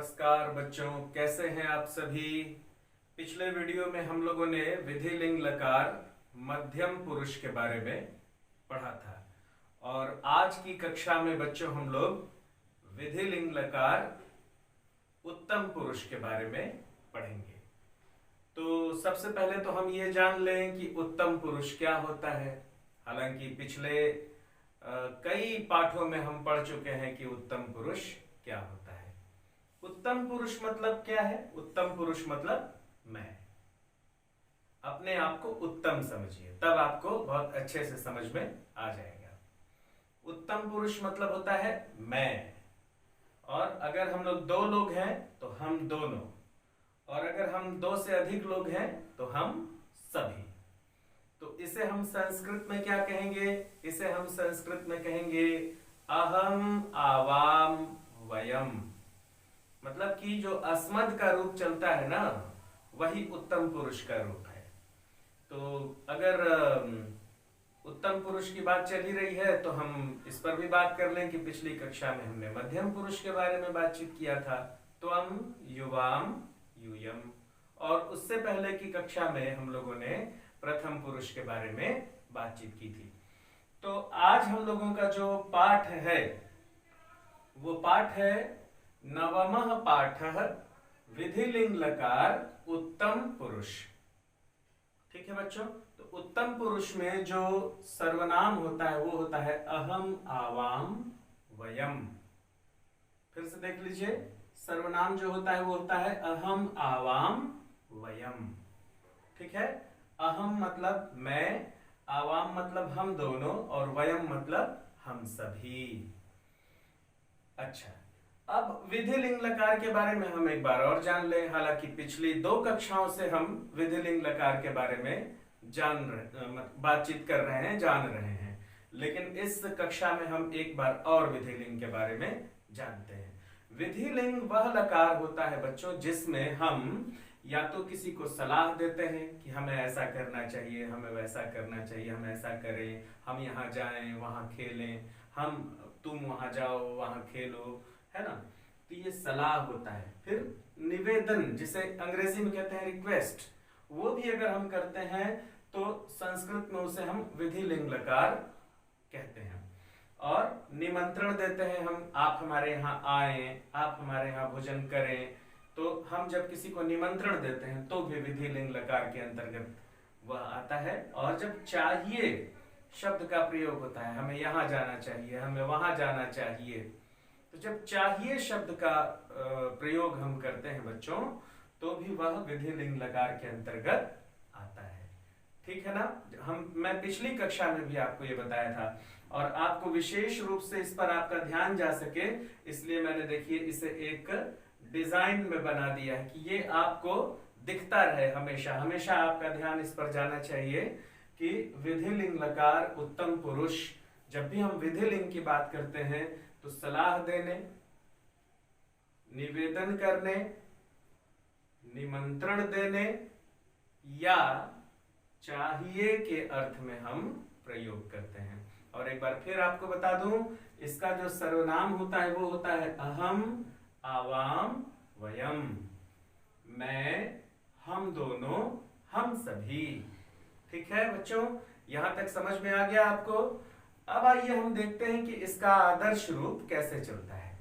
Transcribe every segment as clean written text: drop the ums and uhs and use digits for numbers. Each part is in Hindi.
नमस्कार बच्चों, कैसे हैं आप सभी। पिछले वीडियो में हम लोगों ने विधिलिंग लकार मध्यम पुरुष के बारे में पढ़ा था और आज की कक्षा में बच्चों हम लोग विधिलिंग लकार उत्तम पुरुष के बारे में पढ़ेंगे। तो सबसे पहले तो हम ये जान लें कि उत्तम पुरुष क्या होता है। हालांकि पिछले कई पाठों में हम पढ़ चुके हैं कि उत्तम पुरुष क्या होता है। उत्तम पुरुष मतलब क्या है? उत्तम पुरुष मतलब मैं। अपने आप को उत्तम समझिए, तब आपको बहुत अच्छे से समझ में आ जाएगा। उत्तम पुरुष मतलब होता है मैं, और अगर हम लोग दो लोग हैं तो हम दोनों, और अगर हम दो से अधिक लोग हैं तो हम सभी। तो इसे हम संस्कृत में क्या कहेंगे? इसे हम संस्कृत में कहेंगे अहम आवाम वयम। मतलब कि जो अस्मद का रूप चलता है ना, वही उत्तम पुरुष का रूप है। तो अगर उत्तम पुरुष की बात चल ही रही है तो हम इस पर भी बात कर लें कि पिछली कक्षा में हमने मध्यम पुरुष के बारे में बातचीत किया था, त्वम युवाम यूयम, और उससे पहले की कक्षा में हम लोगों ने प्रथम पुरुष के बारे में बातचीत की थी। तो आज हम लोगों का जो पाठ है वो पाठ है नवमः पाठः विधिलिंग लकार उत्तम पुरुष। ठीक है बच्चों, तो उत्तम पुरुष में जो सर्वनाम होता है वो होता है अहम आवाम वयम। फिर से देख लीजिए, सर्वनाम जो होता है वो होता है अहम आवाम वयम। ठीक है, अहम मतलब मैं, आवाम मतलब हम दोनों, और वयम मतलब हम सभी। अच्छा, अब विधिलिंग लकार के बारे में हम एक बार और जान लें। हालांकि पिछली दो कक्षाओं से हम विधिलिंग लकार के बारे में बातचीत कर रहे हैं, जान रहे हैं, लेकिन इस कक्षा में हम एक बार और विधिलिंग के बारे में जानते हैं। विधिलिंग वह लकार होता है बच्चों जिसमें हम या तो किसी को सलाह देते हैं कि हमें ऐसा करना चाहिए, हमें वैसा करना चाहिए, हम ऐसा करें, हम यहाँ जाएं, वहां खेलें, तुम वहां जाओ, वहां खेलो, है ना। तो ये सलाह होता है। फिर निवेदन, जिसे अंग्रेजी में कहते हैं रिक्वेस्ट, वो भी अगर हम करते हैं तो संस्कृत में उसे हम विधिलिंग लकार कहते हैं। और निमंत्रण देते हैं हम, आप हमारे यहाँ आए, आप हमारे यहाँ भोजन करें। तो हम जब किसी को निमंत्रण देते हैं तो भी विधिलिंग लकार के अंतर्गत वह आता है। और जब चाहिए शब्द का प्रयोग होता है, हमें यहाँ जाना चाहिए, हमें वहां जाना चाहिए, तो जब चाहिए शब्द का प्रयोग हम करते हैं बच्चों, तो भी वह विधिलिंग लकार के अंतर्गत आता है। ठीक है ना। मैं पिछली कक्षा में भी आपको ये बताया था, और आपको विशेष रूप से इस पर आपका ध्यान जा सके इसलिए मैंने, देखिए, इसे एक डिजाइन में बना दिया है कि ये आपको दिखता रहे हमेशा। हमेशा आपका ध्यान इस पर जाना चाहिए कि विधिलिंग लकार उत्तम पुरुष, जब भी हम विधिलिंग की बात करते हैं तो सलाह देने, निवेदन करने, निमंत्रण देने या चाहिए के अर्थ में हम प्रयोग करते हैं। और एक बार फिर आपको बता दूं, इसका जो सर्वनाम होता है वो होता है अहम आवाम वयम। मैं, हम दोनों, हम सभी। ठीक है बच्चों, यहां तक समझ में आ गया आपको। अब आइए हम देखते हैं कि इसका आदर्श रूप कैसे चलता है।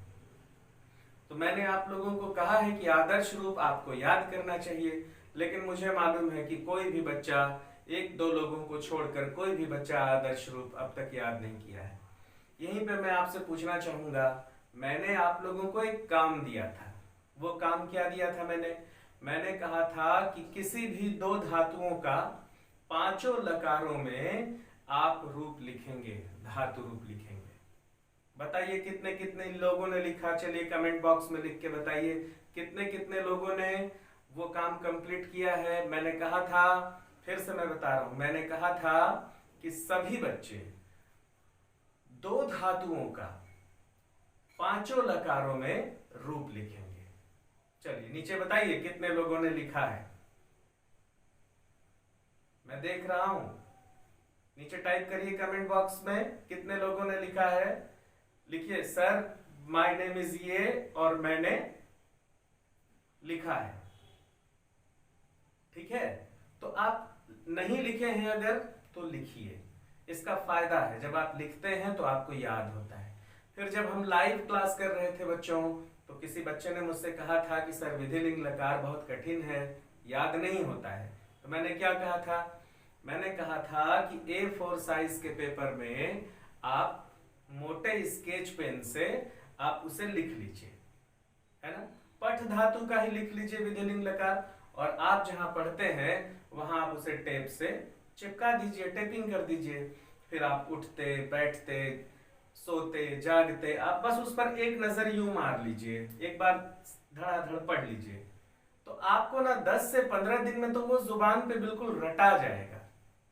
तो मैंने आप लोगों को कहा है कि आदर्श रूप आपको याद करना चाहिए, लेकिन मुझे मालूम है कि कोई भी बच्चा, एक दो लोगों को छोड़कर कोई भी बच्चा आदर्श रूप अब तक याद नहीं किया है। यहीं पे मैं आपसे पूछना चाहूंगा, मैंने आप लोगों को एक काम दिया था। वो काम क्या दिया था? मैंने कहा था कि किसी भी दो धातुओं का पांचों लकारों में आप रूप लिखेंगे, धातु रूप लिखेंगे। बताइए कितने कितने लोगों ने लिखा? चलिए कमेंट बॉक्स में लिख के बताइए कितने कितने लोगों ने वो काम कंप्लीट किया है। मैंने कहा था, फिर से मैं बता रहा हूं, मैंने कहा था कि सभी बच्चे दो धातुओं का पांचों लकारों में रूप लिखेंगे। चलिए नीचे बताइए कितने लोगों ने लिखा है। मैं देख रहा हूं, नीचे टाइप करिए कमेंट बॉक्स में कितने लोगों ने लिखा है। लिखिए, सर माय नेम इज ये और मैंने लिखा है। ठीक है, तो आप नहीं लिखे हैं अगर तो लिखिए, इसका फायदा है। जब आप लिखते हैं तो आपको याद होता है। फिर जब हम लाइव क्लास कर रहे थे बच्चों, तो किसी बच्चे ने मुझसे कहा था कि सर विधि लिंग लकार बहुत कठिन है, याद नहीं होता है। तो मैंने क्या कहा था? मैंने कहा था कि A4 साइज के पेपर में आप मोटे स्केच पेन से आप उसे लिख लीजिए, है ना। पठ धातु का ही लिख लीजिए विधि लिंग लकार, और आप जहां पढ़ते हैं वहां आप उसे टेप से चिपका दीजिए, टेपिंग कर दीजिए। फिर आप उठते बैठते सोते जागते आप बस उस पर एक नजर यूं मार लीजिए, एक बार धड़ाधड़ पढ़ लीजिए, तो आपको ना 10 से 15 दिन में तो वो जुबान पे बिल्कुल रटा जाएगा।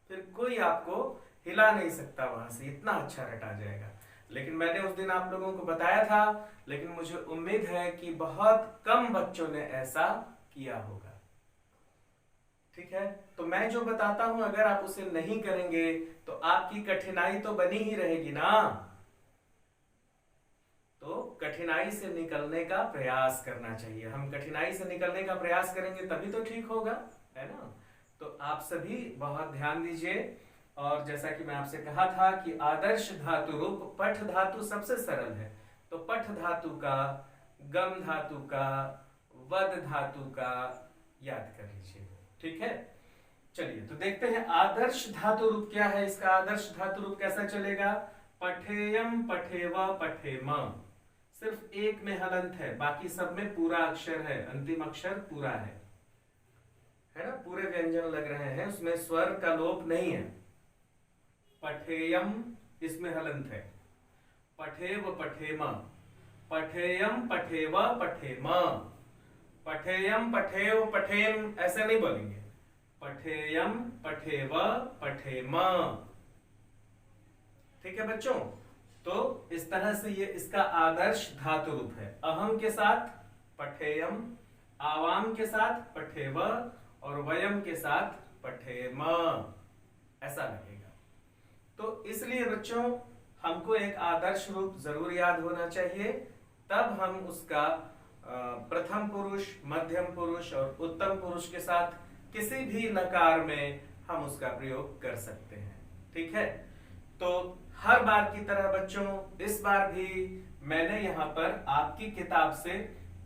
फिर कोई आपको हिला नहीं सकता वहां से, इतना अच्छा रटा जाएगा। लेकिन मैंने उस दिन आप लोगों को बताया था, लेकिन मुझे उम्मीद है कि बहुत कम बच्चों ने ऐसा किया होगा। ठीक है, तो मैं जो बताता हूं अगर आप उसे नहीं करेंगे तो आपकी कठिनाई तो बनी ही रहेगी ना। तो कठिनाई से निकलने का प्रयास करना चाहिए। हम कठिनाई से निकलने का प्रयास करेंगे तभी तो ठीक होगा, है ना। तो आप सभी बहुत ध्यान दीजिए। और जैसा कि मैं आपसे कहा था कि आदर्श धातु रूप पठ धातु सबसे सरल है, तो पठ धातु का, गम धातु का, वद धातु का याद कर लीजिए। ठीक है, चलिए तो देखते हैं आदर्श धातु रूप क्या है। इसका आदर्श धातु रूप कैसा चलेगा? पठेयम, पठेवा, पठेम। सिर्फ एक में हलंत है, बाकी सब में पूरा अक्षर है, अंतिम अक्षर पूरा है ना। पूरे व्यंजन लग रहे हैं, उसमें स्वर का लोप नहीं है। पठेयम इसमें हलंत है। पठेव, पठेम, पठेयम, पठेव, पठेम। पठेयम, पठेव, पठेम ऐसे नहीं बोलेंगे, पठेयम, पठेव, पठेम। ठीक है बच्चों, तो इस तरह से ये इसका आदर्श धातु रूप है। अहम के साथ पठेयम, आवाम के साथ पठेव, और वयम के साथ पठेम, ऐसा लगेगा। तो इसलिए बच्चों हमको एक आदर्श रूप जरूर याद होना चाहिए, तब हम उसका प्रथम पुरुष, मध्यम पुरुष और उत्तम पुरुष के साथ किसी भी लकार में हम उसका प्रयोग कर सकते हैं। ठीक है, तो हर बार की तरह बच्चों इस बार भी मैंने यहाँ पर आपकी किताब से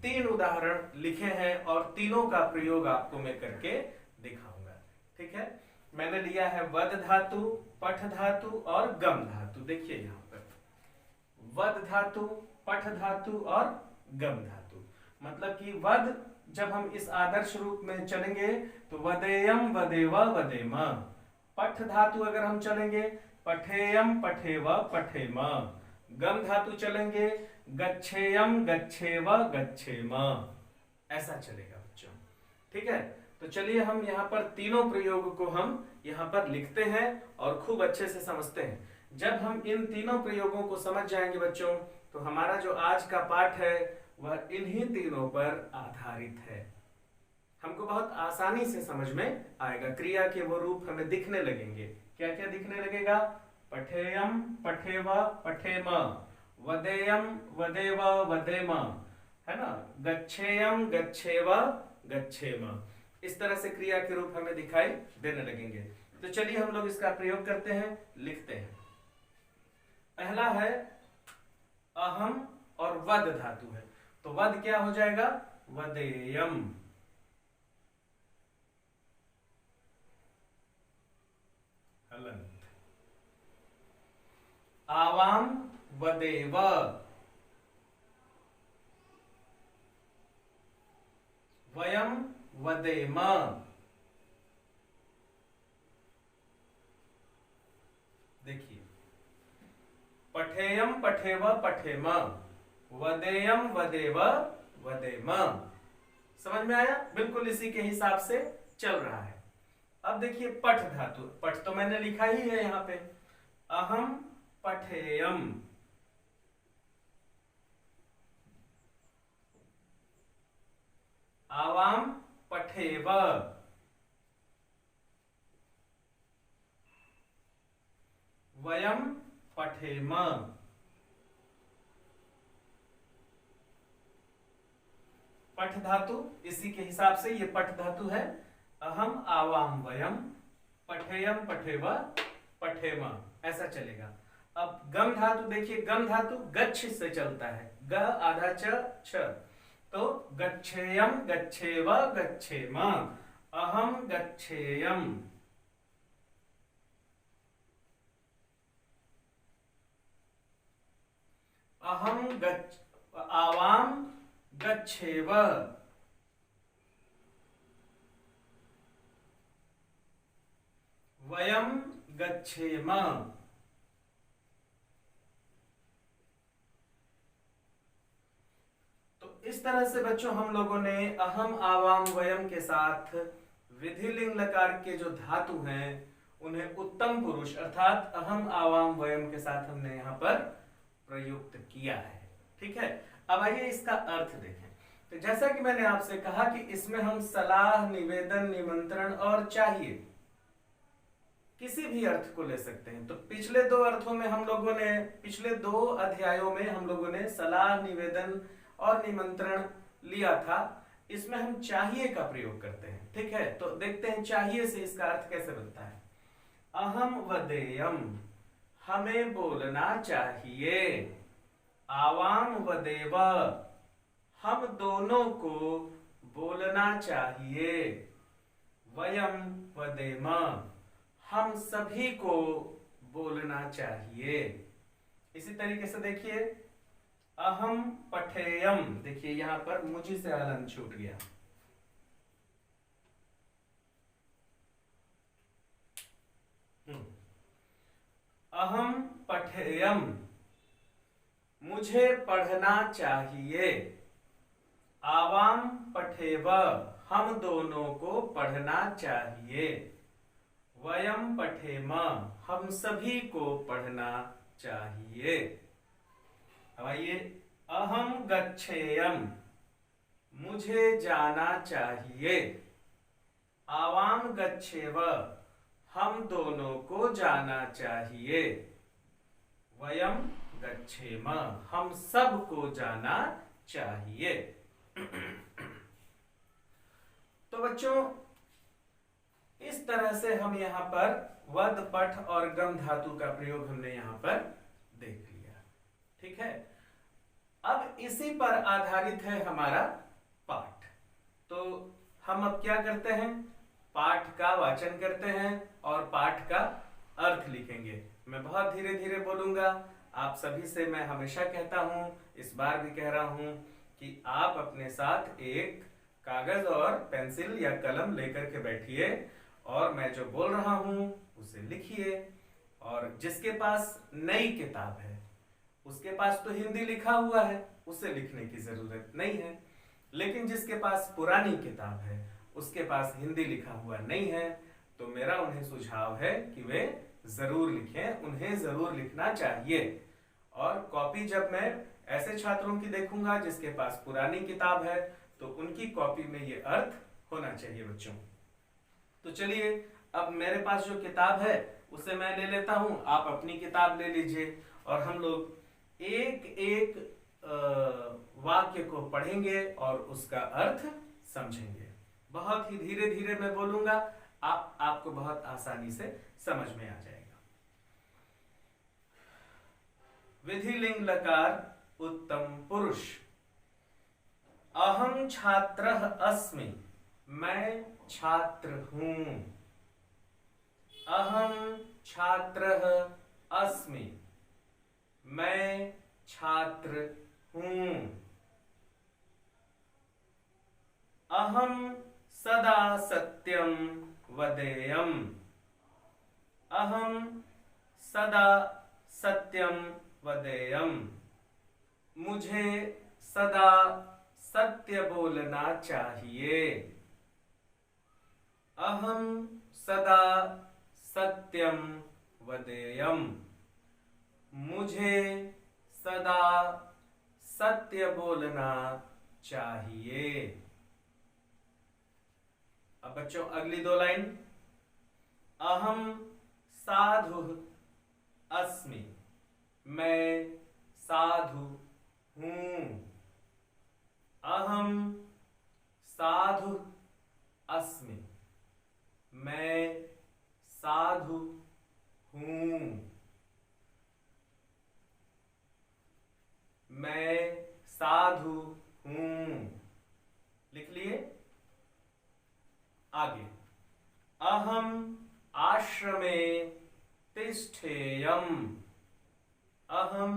3 उदाहरण लिखे हैं और तीनों का प्रयोग आपको मैं करके दिखाऊंगा। ठीक है, मैंने लिया है वद धातु, पठ धातु और गम धातु। देखिए यहाँ पर वद धातु, पठ धातु और गम धातु, मतलब कि वद जब हम इस आदर्श रूप में चलेंगे तो वदेयम, वदेव, वदेम। पठ धातु अगर हम चलेंगे पठेयम, पठेव, पठेम। गम धातु चलेंगे गच्छेयम, गच्छेव, गच्छेम। ऐसा चलेगा बच्चों। ठीक है, तो चलिए हम यहाँ पर तीनों प्रयोग को हम यहाँ पर लिखते हैं और खूब अच्छे से समझते हैं। जब हम इन तीनों प्रयोगों को समझ जाएंगे बच्चों, तो हमारा जो आज का पाठ है वह इन्हीं तीनों पर आधारित है। हमको बहुत आसानी से समझ में आएगा, क्रिया के वो रूप हमें दिखने लगेंगे। क्या क्या दिखने लगेगा? पठेयम, पठेव, पठेम, वदेयम, वदेव, वदेम, है ना, गच्छेयम, गच्छेव, गच्छेम। इस तरह से क्रिया के रूप हमें दिखाई देने लगेंगे। तो चलिए हम लोग इसका प्रयोग करते हैं, लिखते हैं। पहला है अहम और वद धातु है, तो वद क्या हो जाएगा? वदेयम। हलंत। आवाम, वदेव। वयम, वदेम। देखिए पठेयम, पठेव, पठेम, वदेयम, वदेव, वदेम। समझ में आया? बिल्कुल इसी के हिसाब से चल रहा है। अब देखिए पठ धातु, पठ तो मैंने लिखा ही है यहाँ पे, अहम, पठेयम। आवाम, पठेव। वयम, पठेम। पठ धातु, इसी के हिसाब से ये पठ धातु है। अहम आवाम वयम पठेयम पठेव पठेम, ऐसा चलेगा। अब गम धातु देखिए, गम धातु गच्छ से चलता है, ग आधा छ, तो गच्छेयम गच्छेव गच्छेम, अहम गच्छेयम। अहम आवाम गच्छेव, वयम गच्छेम। तो इस तरह से बच्चों हम लोगों ने अहम आवाम वयम के साथ विधिलिंग लकार के जो धातु हैं उन्हें उत्तम पुरुष अर्थात अहम आवाम वयम के साथ हमने यहाँ पर प्रयुक्त किया है। ठीक है, अब आइए इसका अर्थ देखें। तो जैसा कि मैंने आपसे कहा कि इसमें हम सलाह, निवेदन, निमंत्रण और चाहिए किसी भी अर्थ को ले सकते हैं। तो पिछले दो अर्थों में हम लोगों ने, पिछले दो अध्यायों में हम लोगों ने सलाह, निवेदन और निमंत्रण लिया था। इसमें हम चाहिए का प्रयोग करते हैं। ठीक है, तो देखते हैं चाहिए से इसका अर्थ कैसे बनता है। अहम वदेयम, हमें बोलना चाहिए। आवाम वदेव, हम दोनों को बोलना चाहिए। वयम वदेम, हम सभी को बोलना चाहिए। इसी तरीके से देखिए अहम पठेयम, देखिए यहां पर मुझी से हलन छूट गया। अहम पठेयम, मुझे पढ़ना चाहिए। आवाम पठेव, हम दोनों को पढ़ना चाहिए। वयम पठेम, हम सभी को पढ़ना चाहिए। अब आइए अहम गच्छेयम, मुझे जाना चाहिए। आवाम गच्छेव, हम दोनों को जाना चाहिए। वयम गच्छेम, हम सब को जाना चाहिए। तो बच्चों इस तरह से हम यहाँ पर वद, पठ और गम धातु का प्रयोग हमने यहाँ पर देख लिया। ठीक है, अब इसी पर आधारित है हमारा पाठ। तो हम अब क्या करते हैं, पाठ का वाचन करते हैं और पाठ का अर्थ लिखेंगे। मैं बहुत धीरे धीरे बोलूंगा। आप सभी से मैं हमेशा कहता हूं, इस बार भी कह रहा हूं कि आप अपने साथ एक कागज और पेंसिल या कलम लेकर के बैठिए और मैं जो बोल रहा हूं उसे लिखिए। और जिसके पास नई किताब है उसके पास तो हिंदी लिखा हुआ है, उसे लिखने की जरूरत नहीं है। लेकिन जिसके पास पुरानी किताब है उसके पास हिंदी लिखा हुआ नहीं है, तो मेरा उन्हें सुझाव है कि वे जरूर लिखें, उन्हें जरूर लिखना चाहिए। और कॉपी जब मैं ऐसे छात्रों की देखूंगा जिसके पास पुरानी किताब है तो उनकी कॉपी में ये अर्थ होना चाहिए बच्चों। तो चलिए अब मेरे पास जो किताब है उसे मैं ले लेता हूं, आप अपनी किताब ले लीजिए और हम लोग एक एक वाक्य को पढ़ेंगे और उसका अर्थ समझेंगे। बहुत ही धीरे धीरे मैं बोलूंगा, आपको बहुत आसानी से समझ में आ जाएगा। विधिलिंग लकार उत्तम पुरुष। अहम छात्रः अस्मि, मैं छात्र हूं। अहम छात्रः अस्मि, मैं छात्र हूं। अहम सदा सत्यम वदेयम, अहम सदा सत्यम वदेयम, मुझे सदा सत्य बोलना चाहिए। अहम सदा सत्यम वदेयम, मुझे सदा सत्य बोलना चाहिए। अब बच्चों अगली दो लाइन, अहम साधु अस्मि, मैं साधु हूं। अहम साधु अस्मि, मैं साधु हूं, मैं साधु हूं। लिख लिए। आगे, अहम आश्रमे तिष्ठेयम्, अहम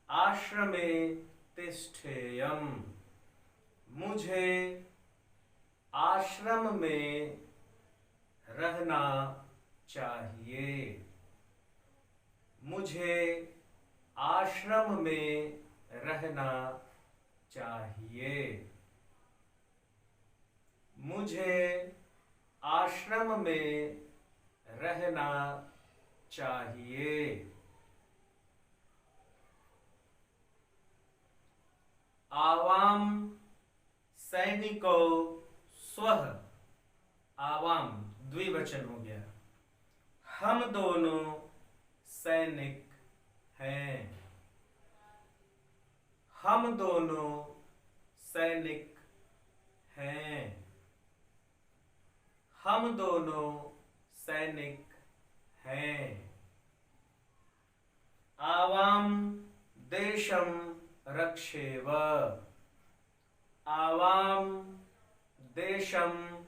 आश्रमे तिष्ठेयम्, मुझे आश्रम में रहना चाहिए, मुझे आश्रम में रहना चाहिए, मुझे आश्रम में रहना चाहिए। आवाम सैनिको स्वः, आवाम द्विवचन हो गया, हम दोनों सैनिक हैं, हम दोनों सैनिक हैं, हम दोनों सैनिक हैं। आवाम देशम रक्षेव, आवाम देशम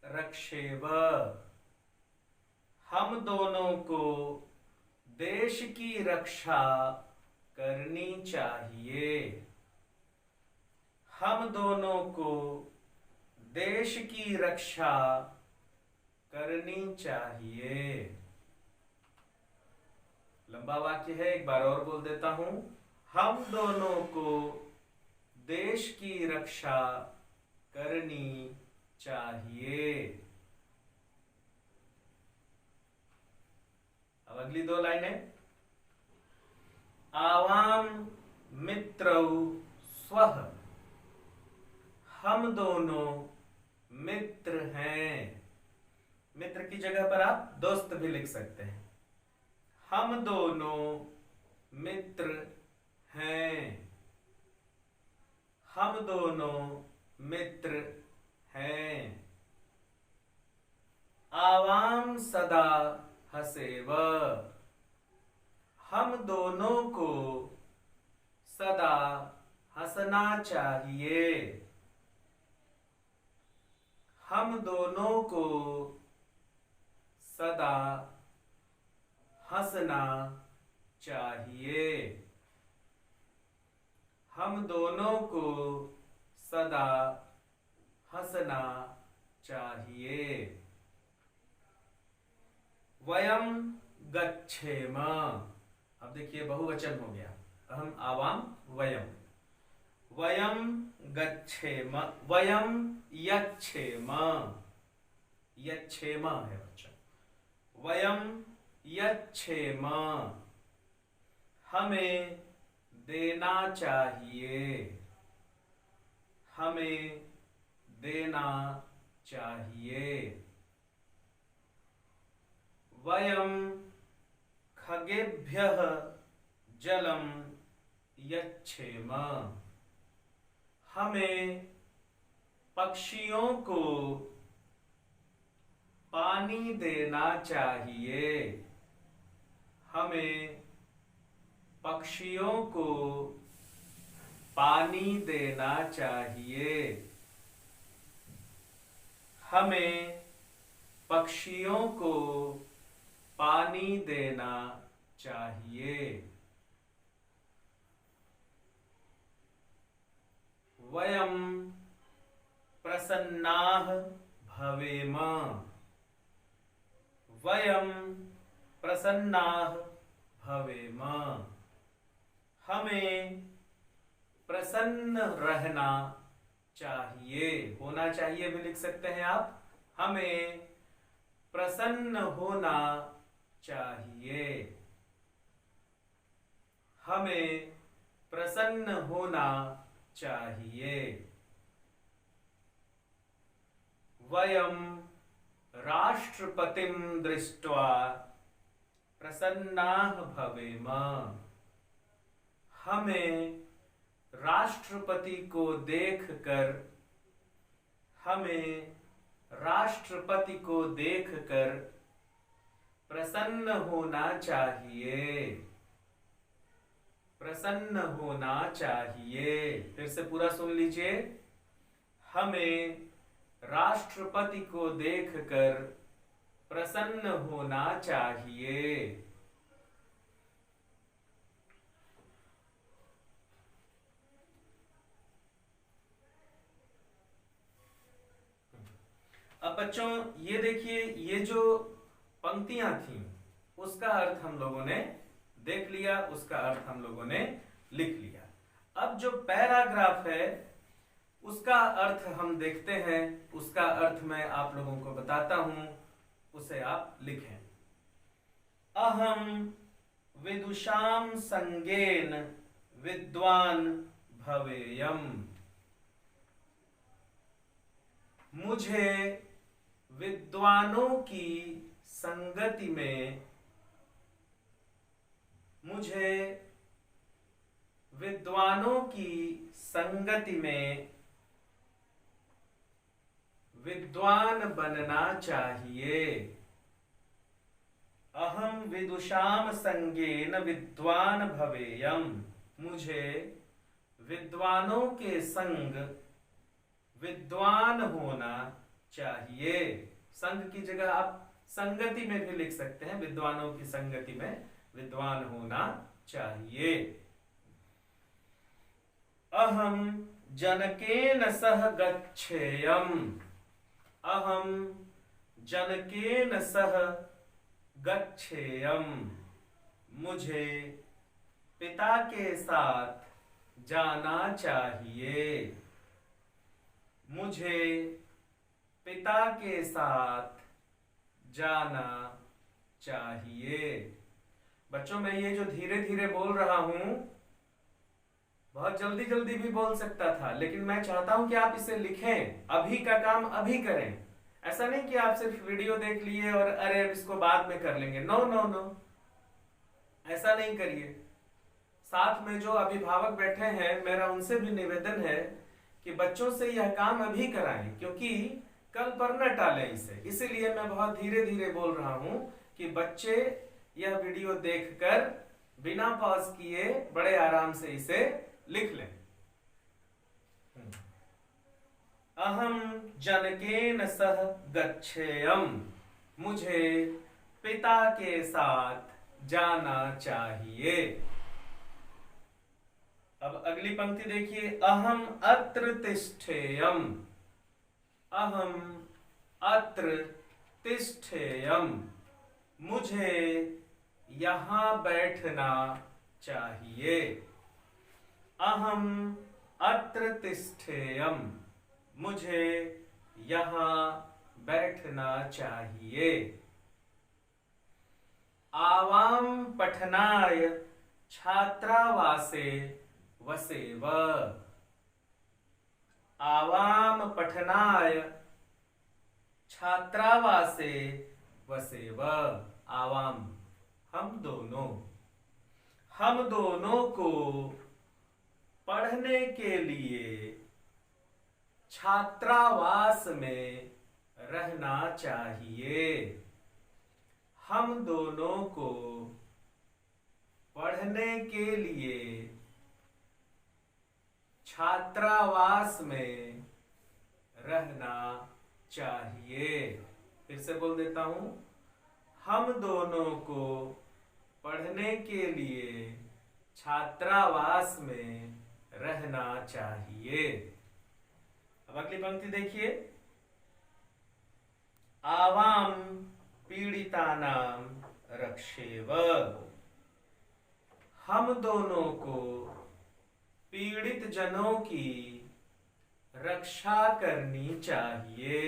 रक्षेव, हम दोनों को देश की रक्षा करनी चाहिए, हम दोनों को देश की रक्षा करनी चाहिए। लंबा वाक्य है, एक बार और बोल देता हूं। हम दोनों को देश की रक्षा करनी चाहिए। अब अगली दो लाइनें। आवाम मित्रौ स्वः, हम दोनों मित्र हैं, मित्र की जगह पर आप दोस्त भी लिख सकते हैं। हम दोनों मित्र हैं, हम दोनों मित्र हैं। आवाम सदा हसेव, हम दोनों को सदा हंसना चाहिए, हम दोनों को सदा हंसना चाहिए, हम दोनों को सदा हंसना चाहिए। वयम गच्छेम, अब देखिए बहुवचन हो गया। अहम आवाम वयम, वयम गच्छेम, वयम यच्छेम, यच्छेम है बच्चा, वयम यच्छेम, हमें देना चाहिए, हमें देना चाहिए। वयम खगेभ्यः जलम यच्छेम, हमें पक्षियों को पानी देना चाहिए, हमें पक्षियों को पानी देना चाहिए, हमें पक्षियों को पानी देना चाहिए। वयम प्रसन्नाः भवेम, वयम प्रसन्नाः भवेम, हमें प्रसन्न रहना चाहिए, होना चाहिए भी लिख सकते हैं आप। हमें प्रसन्न होना चाहिए, हमें प्रसन्न होना चाहिए। वयम राष्ट्रपतिं दृष्ट्वा प्रसन्नाः भवेम, हमें राष्ट्रपति को देखकर हमें राष्ट्रपति को देखकर प्रसन्न होना चाहिए। प्रसन्न होना चाहिए। फिर से पूरा सुन लीजिए। हमें राष्ट्रपति को देखकर प्रसन्न होना चाहिए। अब बच्चों ये देखिए, ये जो पंक्तियां थी उसका अर्थ हम लोगों ने देख लिया, उसका अर्थ हम लोगों ने लिख लिया। अब जो पैराग्राफ है उसका अर्थ हम देखते हैं। उसका अर्थ मैं आप लोगों को बताता हूं, उसे आप लिखें। अहम विदुषाम संगेन विद्वान भवेयम। मुझे विद्वानों की संगति में, मुझे विद्वानों की संगति में विद्वान बनना चाहिए। अहम विदुषाम संगेन विद्वान भवेयम। मुझे विद्वानों के संग विद्वान होना चाहिए। संग की जगह आप संगति में भी लिख सकते हैं। विद्वानों की संगति में विद्वान होना चाहिए। अहम जनकेन सह गच्छेयम। अहम जनकेन सह गच्छेयम। मुझे पिता के साथ जाना चाहिए। मुझे पिता के साथ जाना चाहिए। बच्चों मैं ये जो धीरे धीरे बोल रहा हूं, बहुत जल्दी जल्दी भी बोल सकता था, लेकिन मैं चाहता हूं कि आप इसे लिखें। अभी का काम अभी करें। ऐसा नहीं कि आप सिर्फ वीडियो देख लिए और अरे इसको बाद में कर लेंगे। नो नो नो, ऐसा नहीं करिए। साथ में जो अभिभावक बैठे हैं, मेरा उनसे भी निवेदन है कि बच्चों से यह काम अभी कराएं, क्योंकि कल पर न टालें इसे। इसीलिए मैं बहुत धीरे धीरे बोल रहा हूं कि बच्चे यह वीडियो देखकर बिना पॉज किए बड़े आराम से इसे लिख लें। अहम जनकेन सह गच्छेयम। मुझे पिता के साथ जाना चाहिए। अब अगली पंक्ति देखिए। अहम अत्र तिष्ठेयम। अहम अत्र तिष्ठेयम। मुझे यहां बैठना चाहिए। अहम अत्र तिष्ठेयम। मुझे यहां बैठना चाहिए। आवाम पठनाय छात्रावासे वसेव। आवाम पठनाय छात्रावासे वसेव। आवाम हम दोनों को पढ़ने के लिए छात्रावास में रहना चाहिए। हम दोनों को पढ़ने के लिए छात्रावास में रहना चाहिए। फिर से बोल देता हूं। हम दोनों को पढ़ने के लिए छात्रावास में रहना चाहिए। अब अगली पंक्ति देखिए। आवाम पीड़ितानां रक्षेव। हम दोनों को पीड़ित जनों की रक्षा करनी चाहिए।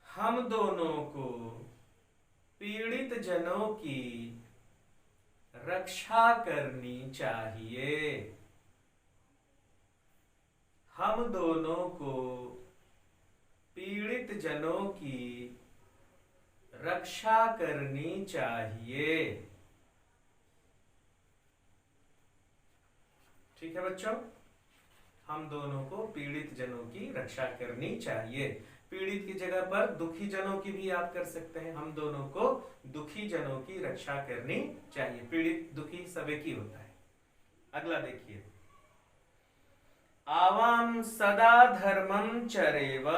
हम दोनों को पीड़ित जनों की रक्षा करनी चाहिए। हम दोनों को पीड़ित जनों की रक्षा करनी चाहिए। ठीक है बच्चों। हम दोनों को पीड़ित जनों की रक्षा करनी चाहिए। पीड़ित की जगह पर दुखी जनों की भी आप कर सकते हैं। हम दोनों को दुखी जनों की रक्षा करनी चाहिए। पीड़ित दुखी सब एक ही होता है। अगला देखिए, आवाम सदा धर्मं चरेव,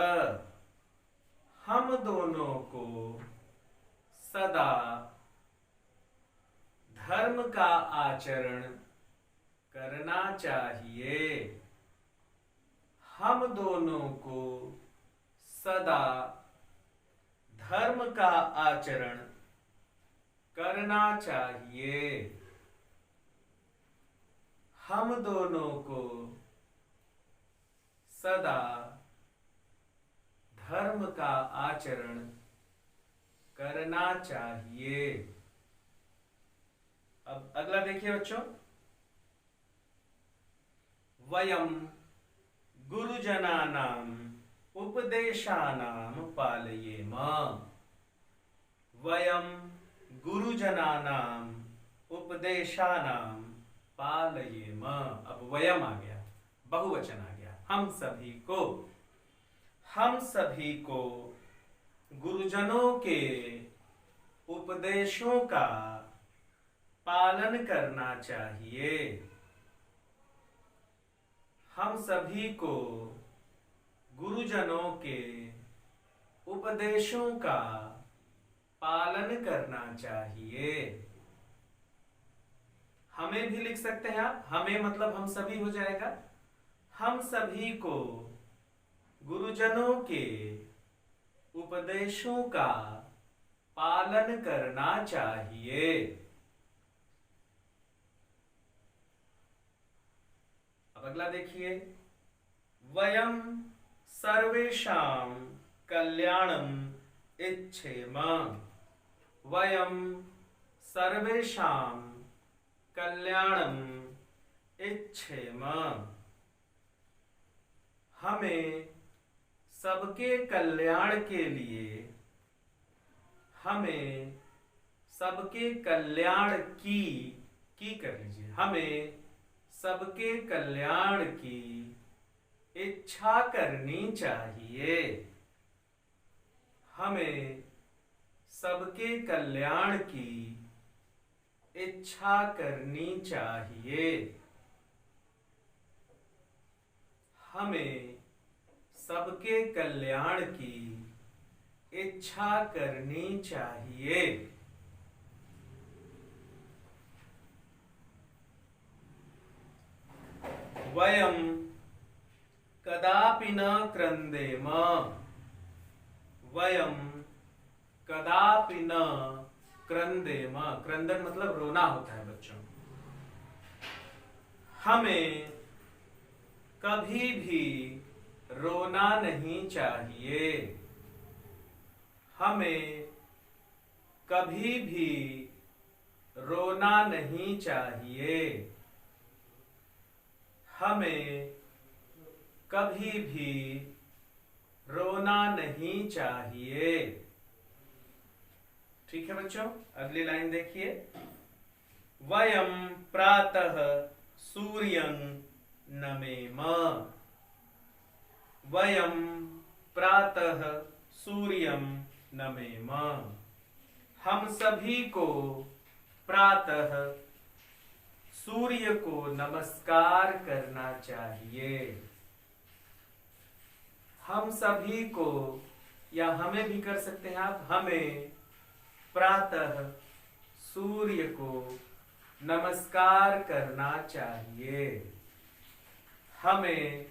हम दोनों को सदा धर्म का आचरण करना चाहिए। हम दोनों को सदा धर्म का आचरण करना चाहिए। हम दोनों को सदा धर्म का आचरण करना चाहिए। अब अगला देखिए बच्चों, वयम गुरुजनानां उपदेशानां पालयेम। वयम गुरुजनानां उपदेशानां पालयेम। अब वयम आ गया, बहुवचन आ गया। हम सभी को गुरुजनों के उपदेशों का पालन करना चाहिए। हम सभी को गुरुजनों के उपदेशों का पालन करना चाहिए। हमें भी लिख सकते हैं आप, हमें मतलब हम सभी हो जाएगा। हम सभी को गुरुजनों के उपदेशों का पालन करना चाहिए। अब अगला देखिए, वयम सर्वेषां कल्याणम इच्छेम। वयम सर्वेषां कल्याणम इच्छेम। हमें सबके कल्याण के लिए, हमें सबके कल्याण की कर लीजिए, हमें सबके कल्याण की इच्छा करनी चाहिए। हमें सबके कल्याण की इच्छा करनी चाहिए। हमें सबके कल्याण की इच्छा करनी चाहिए। वयम कदापि न क्रंदेम। वयम कदापि न क्रंदेम। क्रंदन मतलब रोना होता है बच्चों। हमें कभी भी रोना नहीं चाहिए। हमें कभी भी रोना नहीं चाहिए। हमें कभी भी रोना नहीं चाहिए। ठीक है बच्चों, अगली लाइन देखिए, वयम प्रातः सूर्यं नमेम। वयम प्रातः सूर्यं नमेम। हम सभी को प्रातः सूर्य को नमस्कार करना चाहिए। हम सभी को, या हमें भी कर सकते हैं आप, हमें प्रातः सूर्य को नमस्कार करना चाहिए। हमें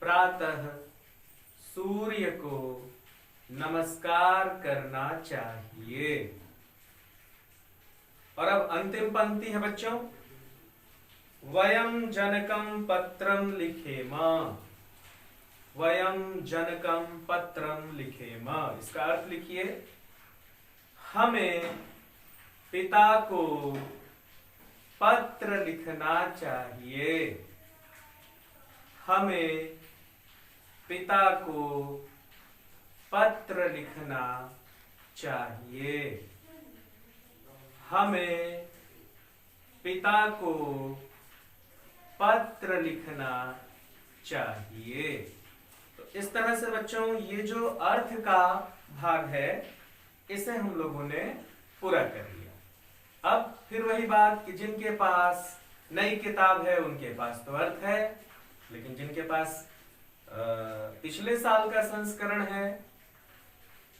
प्रातः सूर्य को नमस्कार करना चाहिए। और अब अंतिम पंक्ति है बच्चों, वयम जनकम पत्रम लिखेम। वयम जनकम पत्रम लिखेम। इसका अर्थ लिखिए, हमें पिता को पत्र लिखना चाहिए। हमें पिता को पत्र लिखना चाहिए। हमें पिता को पत्र लिखना चाहिए। तो इस तरह से बच्चों ये जो अर्थ का भाग है इसे हम लोगों ने पूरा कर लिया। अब फिर वही बात कि जिनके पास नई किताब है उनके पास तो अर्थ है, लेकिन जिनके पास पिछले साल का संस्करण है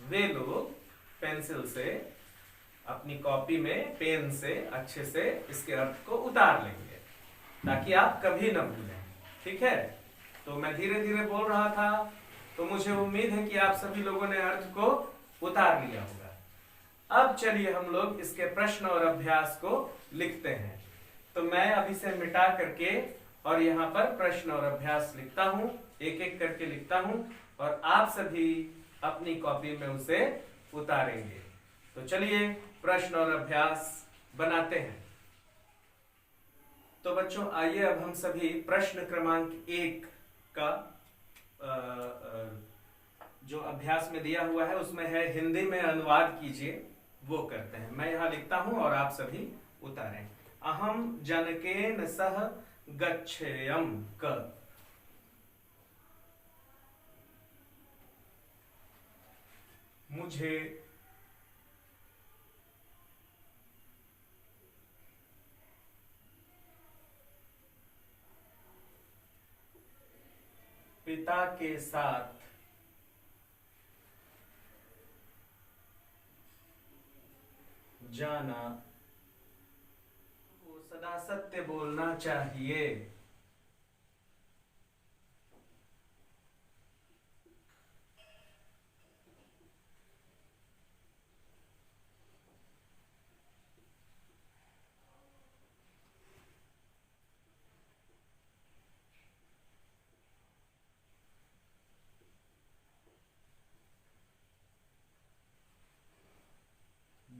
वे लोग पेंसिल से अपनी कॉपी में पेन से अच्छे से इसके अर्थ को उतार लेंगे ताकि आप कभी न भूलें। ठीक है, तो मैं धीरे धीरे बोल रहा था, तो मुझे उम्मीद है कि आप सभी लोगों ने अर्थ को उतार लिया होगा। अब चलिए हम लोग इसके प्रश्न और अभ्यास को लिखते हैं। तो मैं अभी से मिटा करके और यहाँ पर प्रश्न और अभ्यास लिखता हूँ, एक एक करके लिखता हूँ और आप सभी अपनी कॉपी में उसे उतारेंगे। तो चलिए प्रश्न और अभ्यास बनाते हैं। तो बच्चों आइए अब हम सभी प्रश्न क्रमांक 1 का जो अभ्यास में दिया हुआ है उसमें है हिंदी में अनुवाद कीजिए, वो करते हैं। मैं यहां लिखता हूं और आप सभी उतारें। अहम जनकेन सह गच्छेयम क। मुझे पिता के साथ जाना, वो सदा सत्य बोलना चाहिए।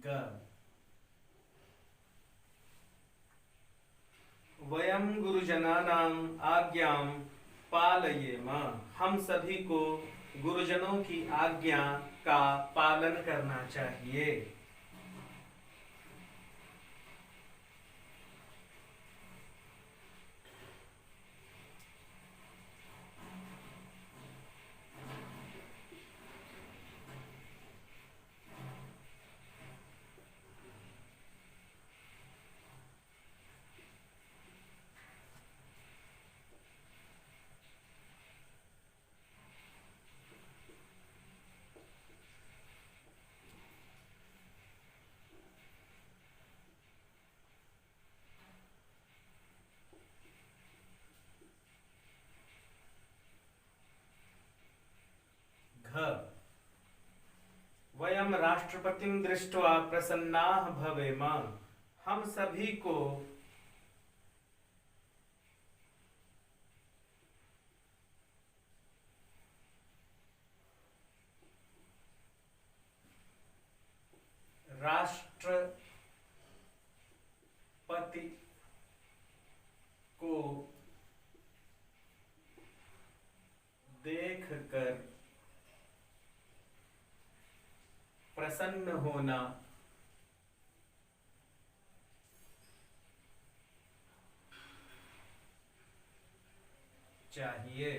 ग। वयम गुरुजनानां आज्ञां पालयेम। हम सभी को गुरुजनों की आज्ञा का पालन करना चाहिए। वयम राष्ट्रपतिं दृष्ट्वा प्रसन्नाः भवेम। हम सभी को राष्ट्रपति को देखकर प्रसन्न होना चाहिए।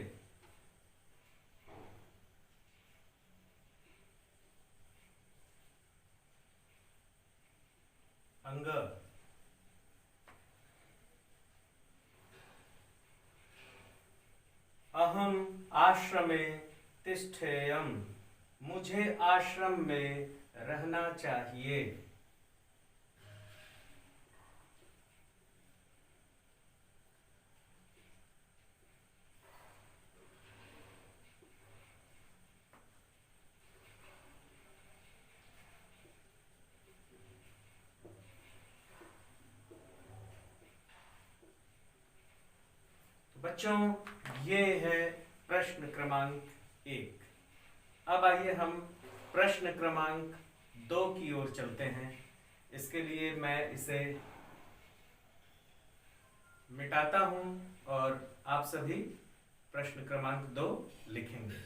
अंग। अहम आश्रमे तिष्ठेयम। मुझे आश्रम में रहना चाहिए। बच्चों ये है प्रश्न क्रमांक 1। अब आइए हम प्रश्न क्रमांक 2 की ओर चलते हैं। इसके लिए मैं इसे मिटाता हूं और आप सभी प्रश्न क्रमांक 2 लिखेंगे।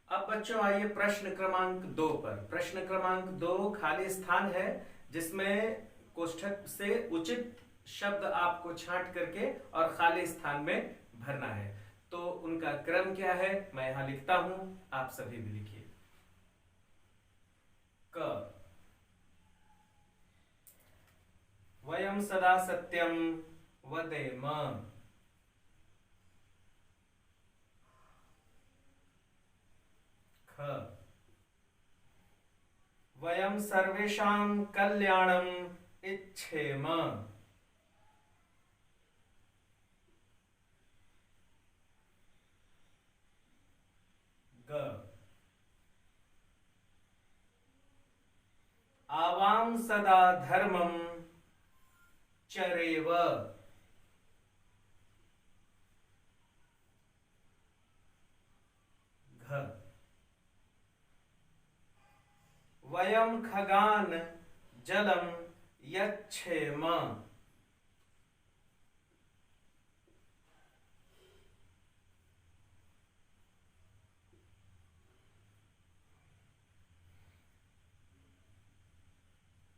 अब बच्चों आइए प्रश्न क्रमांक 2 पर। प्रश्न क्रमांक 2 खाली स्थान है जिसमें कोष्ठक से उचित शब्द आपको छांट करके और खाली स्थान में भरना है। तो उनका क्रम क्या है, मैं यहां लिखता हूं, आप सभी भी लिखिए। क, वयम सदा सत्यम वदेम। ख, वयम सर्वेषां कल्याणम इच्छेम। ग, आवां सदा धर्मं चरेव। घ, वयं खगान जलम यच्छेम।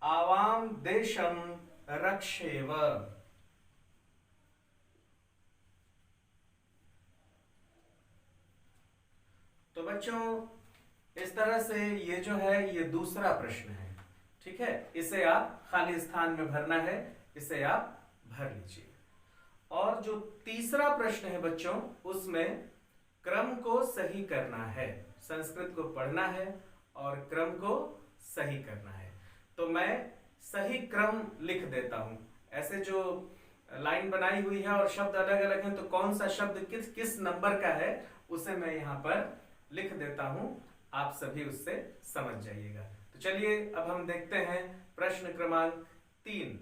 आवाम देशम रक्षेव। तो बच्चों, इस तरह से ये जो है ये दूसरा प्रश्न है, ठीक है। इसे आप खाली स्थान में भरना है, इसे आप भर लीजिए। और जो तीसरा प्रश्न है बच्चों, उसमें क्रम को सही करना है, संस्कृत को पढ़ना है और क्रम को सही करना है। तो मैं सही क्रम लिख देता हूं। ऐसे जो लाइन बनाई हुई है और शब्द अलग अलग हैं, तो कौन सा शब्द किस किस नंबर का है उसे मैं यहां पर लिख देता हूं, आप सभी उससे समझ जाइएगा। तो चलिए अब हम देखते हैं प्रश्न क्रमांक 3।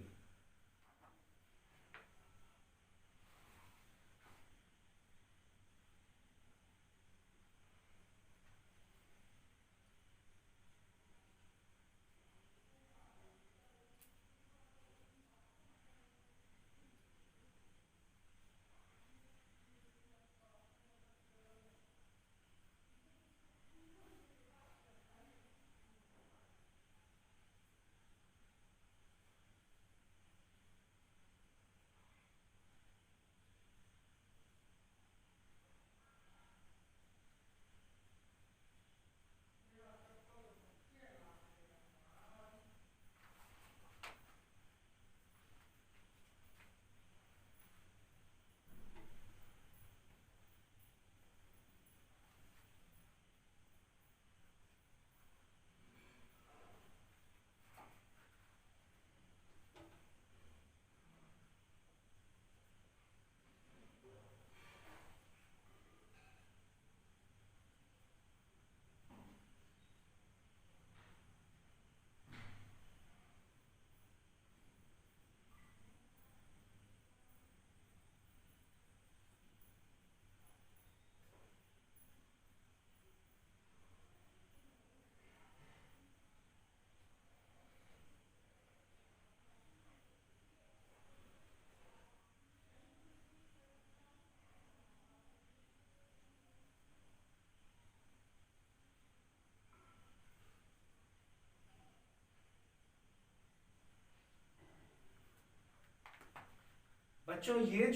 बच्चों, ये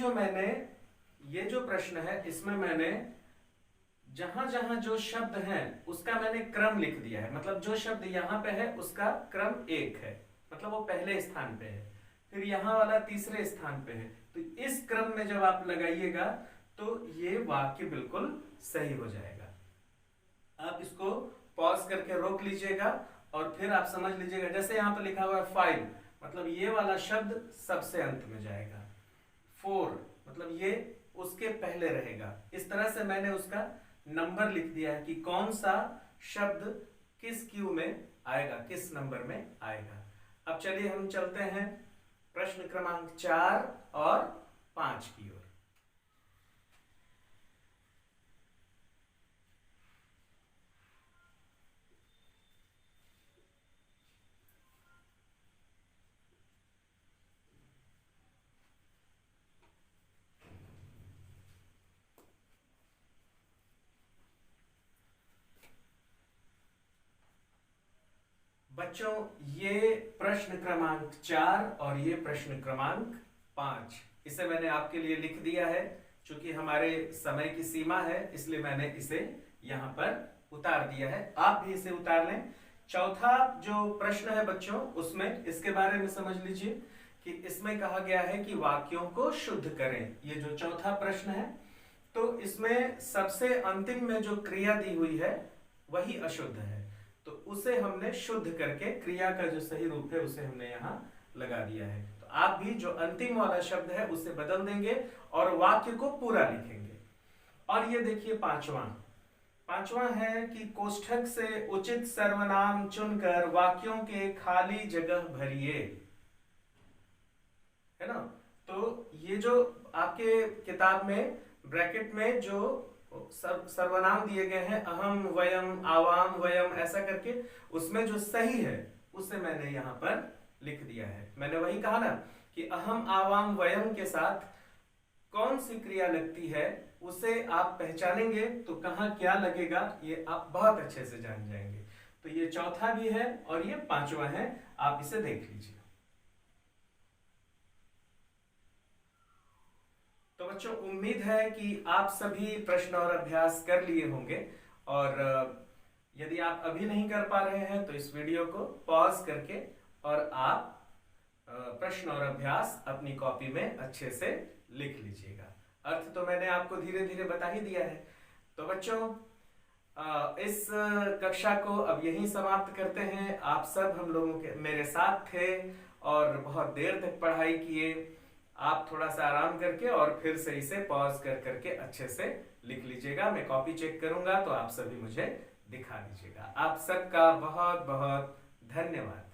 जो प्रश्न है, इसमें मैंने जहां जहां जो शब्द हैं उसका मैंने क्रम लिख दिया है। मतलब जो शब्द यहां पे है उसका क्रम 1 है, मतलब वो पहले स्थान पे है, फिर यहां वाला तीसरे स्थान पे है। तो इस क्रम में जब आप लगाइएगा तो ये वाक्य बिल्कुल सही हो जाएगा। आप इसको पॉज करके रोक लीजिएगा और फिर आप समझ लीजिएगा। जैसे यहां पर लिखा हुआ है 5, मतलब ये वाला शब्द सबसे अंत में जाएगा। 4 मतलब ये उसके पहले रहेगा। इस तरह से मैंने उसका नंबर लिख दिया है कि कौन सा शब्द किस क्यू में आएगा, किस नंबर में आएगा। अब चलिए हम चलते हैं प्रश्न क्रमांक 4 और 5 की ओर। बच्चों, ये प्रश्न क्रमांक 4 और ये प्रश्न क्रमांक 5, इसे मैंने आपके लिए लिख दिया है। चूंकि हमारे समय की सीमा है इसलिए मैंने इसे यहाँ पर उतार दिया है, आप भी इसे उतार लें। चौथा जो प्रश्न है बच्चों, उसमें इसके बारे में समझ लीजिए कि इसमें कहा गया है कि वाक्यों को शुद्ध करें। ये जो चौथा प्रश्न है, तो इसमें सबसे अंतिम में जो क्रिया दी हुई है वही अशुद्ध है, तो उसे हमने शुद्ध करके क्रिया का जो सही रूप है उसे हमने यहाँ लगा दिया है। तो आप भी जो अंतिम वाला शब्द है उसे बदल देंगे और वाक्य को पूरा लिखेंगे। और ये देखिए पांचवा है कि कोष्ठक से उचित सर्वनाम चुनकर वाक्यों के खाली जगह भरिए, है ना। तो ये जो आपके किताब में ब्रैकेट में जो सर्वनाम दिए गए हैं, अहम, वयम, आवाम, वयम, ऐसा करके, उसमें जो सही है उसे मैंने यहाँ पर लिख दिया है। मैंने वही कहा ना कि अहम, आवाम, वयम के साथ कौन सी क्रिया लगती है उसे आप पहचानेंगे तो कहाँ क्या लगेगा ये आप बहुत अच्छे से जान जाएंगे। तो ये चौथा भी है और ये पांचवा है, आप इसे देख लीजिए। तो बच्चों, उम्मीद है कि आप सभी प्रश्न और अभ्यास कर लिए होंगे, और यदि आप अभी नहीं कर पा रहे हैं तो इस वीडियो को पॉज करके और आप प्रश्न और अभ्यास अपनी कॉपी में अच्छे से लिख लीजिएगा। अर्थ तो मैंने आपको धीरे धीरे बता ही दिया है। तो बच्चों, इस कक्षा को अब यहीं समाप्त करते हैं। आप सब हम लोगों के मेरे साथ थे और बहुत देर तक पढ़ाई किए। आप थोड़ा सा आराम करके और फिर से इसे पॉज कर करके अच्छे से लिख लीजिएगा। मैं कॉपी चेक करूंगा तो आप सभी मुझे दिखा दीजिएगा। आप सबका बहुत बहुत धन्यवाद।